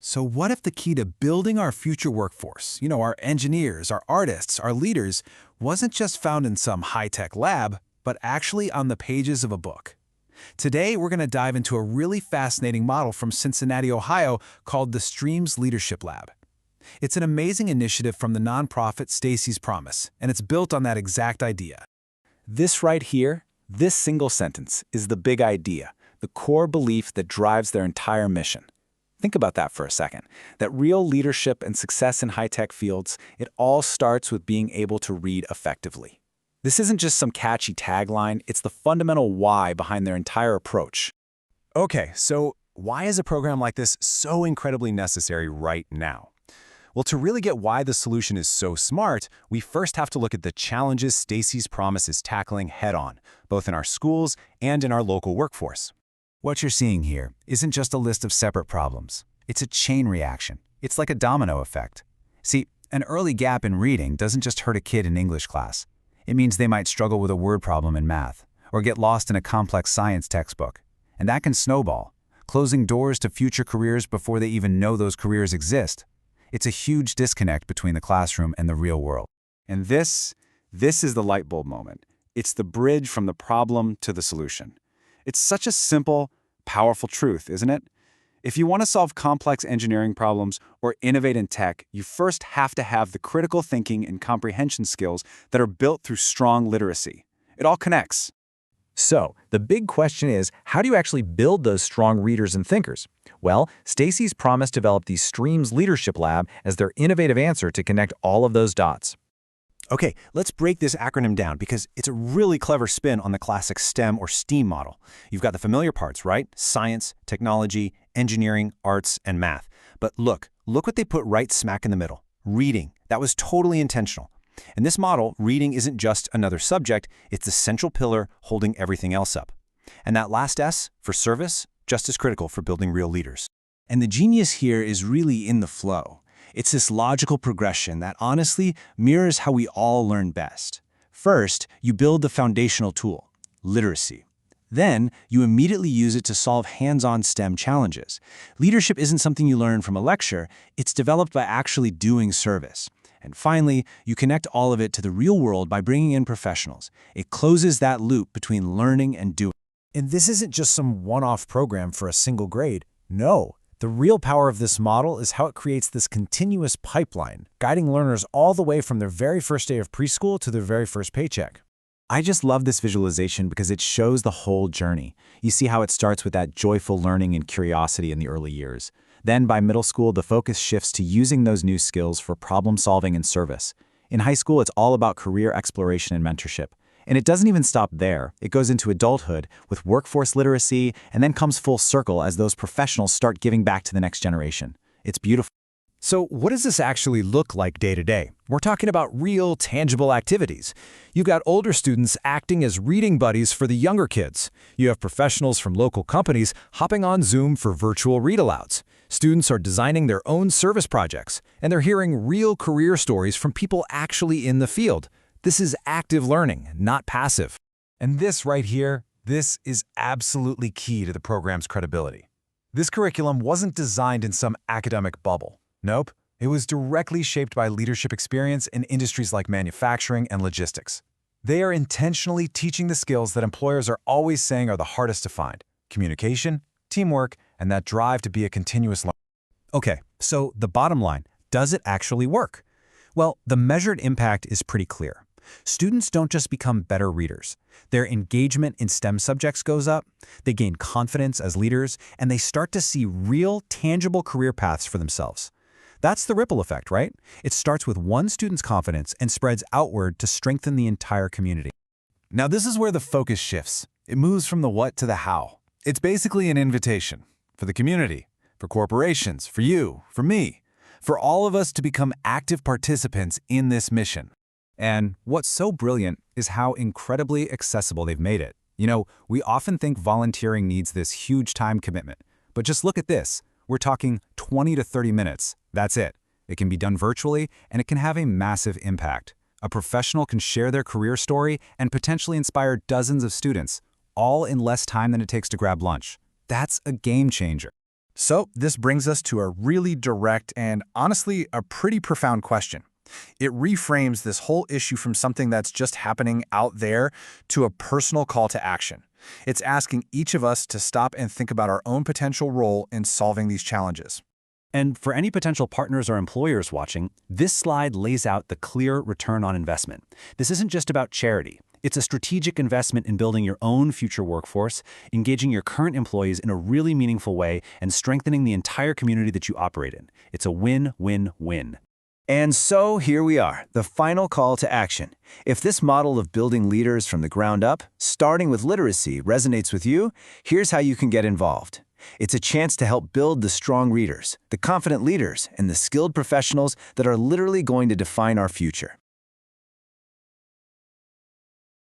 So what if the key to building our future workforce, our engineers, our artists, our leaders, wasn't just found in some high-tech lab, but actually on the pages of a book? Today, we're going to dive into a really fascinating model from Cincinnati, Ohio called the Streams Leadership Lab. It's an amazing initiative from the nonprofit Stacy's Promise, and it's built on that exact idea. This right here, this single sentence, is the big idea, the core belief that drives their entire mission. Think about that for a second. That real leadership and success in high-tech fields, it all starts with being able to read effectively. This isn't just some catchy tagline, it's the fundamental why behind their entire approach. Okay, so why is a program like this so incredibly necessary right now? Well, to really get why the solution is so smart, we first have to look at the challenges Stacy's Promise is tackling head-on, both in our schools and in our local workforce. What you're seeing here isn't just a list of separate problems. It's a chain reaction. It's like a domino effect. See, an early gap in reading doesn't just hurt a kid in English class. It means they might struggle with a word problem in math, or get lost in a complex science textbook. And that can snowball, closing doors to future careers before they even know those careers exist. It's a huge disconnect between the classroom and the real world. And this is the light bulb moment. It's the bridge from the problem to the solution. It's such a simple, powerful truth, isn't it? If you want to solve complex engineering problems or innovate in tech, you first have to have the critical thinking and comprehension skills that are built through strong literacy. It all connects. So, the big question is, how do you actually build those strong readers and thinkers? Well, Stacy's Promise developed the Streams Leadership Lab as their innovative answer to connect all of those dots. Okay, let's break this acronym down because it's a really clever spin on the classic STEM or STEAM model. You've got the familiar parts, right? Science, technology, engineering, arts, and math. But look what they put right smack in the middle. Reading. That was totally intentional. In this model, reading isn't just another subject, it's the central pillar holding everything else up. And that last S, for service, just as critical for building real leaders. And the genius here is really in the flow. It's this logical progression that honestly mirrors how we all learn best. First, you build the foundational tool, literacy. Then, you immediately use it to solve hands-on STEM challenges. Leadership isn't something you learn from a lecture, it's developed by actually doing service. And finally, you connect all of it to the real world by bringing in professionals. It closes that loop between learning and doing. And this isn't just some one-off program for a single grade. No. The real power of this model is how it creates this continuous pipeline, guiding learners all the way from their very first day of preschool to their very first paycheck. I just love this visualization because it shows the whole journey. You see how it starts with that joyful learning and curiosity in the early years. Then by middle school, the focus shifts to using those new skills for problem solving and service. In high school, it's all about career exploration and mentorship. And it doesn't even stop there. It goes into adulthood with workforce literacy and then comes full circle as those professionals start giving back to the next generation. It's beautiful. So what does this actually look like day to day? We're talking about real, tangible activities. You've got older students acting as reading buddies for the younger kids. You have professionals from local companies hopping on Zoom for virtual read-alouds. Students are designing their own service projects, and they're hearing real career stories from people actually in the field. This is active learning, not passive. And this right here, this is absolutely key to the program's credibility. This curriculum wasn't designed in some academic bubble. Nope, it was directly shaped by leadership experience in industries like manufacturing and logistics. They are intentionally teaching the skills that employers are always saying are the hardest to find: communication, teamwork, and that drive to be a continuous learner. Okay, so the bottom line, does it actually work? Well, the measured impact is pretty clear. Students don't just become better readers. Their engagement in STEM subjects goes up, they gain confidence as leaders, and they start to see real, tangible career paths for themselves. That's the ripple effect, right? It starts with one student's confidence and spreads outward to strengthen the entire community. Now this is where the focus shifts. It moves from the what to the how. It's basically an invitation for the community, for corporations, for you, for me, for all of us to become active participants in this mission. And what's so brilliant is how incredibly accessible they've made it. We often think volunteering needs this huge time commitment, but just look at this. We're talking 20 to 30 minutes. That's it. It can be done virtually, and it can have a massive impact. A professional can share their career story and potentially inspire dozens of students, all in less time than it takes to grab lunch. That's a game changer. So this brings us to a really direct and honestly a pretty profound question. It reframes this whole issue from something that's just happening out there to a personal call to action. It's asking each of us to stop and think about our own potential role in solving these challenges. And for any potential partners or employers watching, this slide lays out the clear return on investment. This isn't just about charity. It's a strategic investment in building your own future workforce, engaging your current employees in a really meaningful way, and strengthening the entire community that you operate in. It's a win-win-win. And so here we are, the final call to action. If this model of building leaders from the ground up, starting with literacy, resonates with you, here's how you can get involved. It's a chance to help build the strong readers, the confident leaders, and the skilled professionals that are literally going to define our future.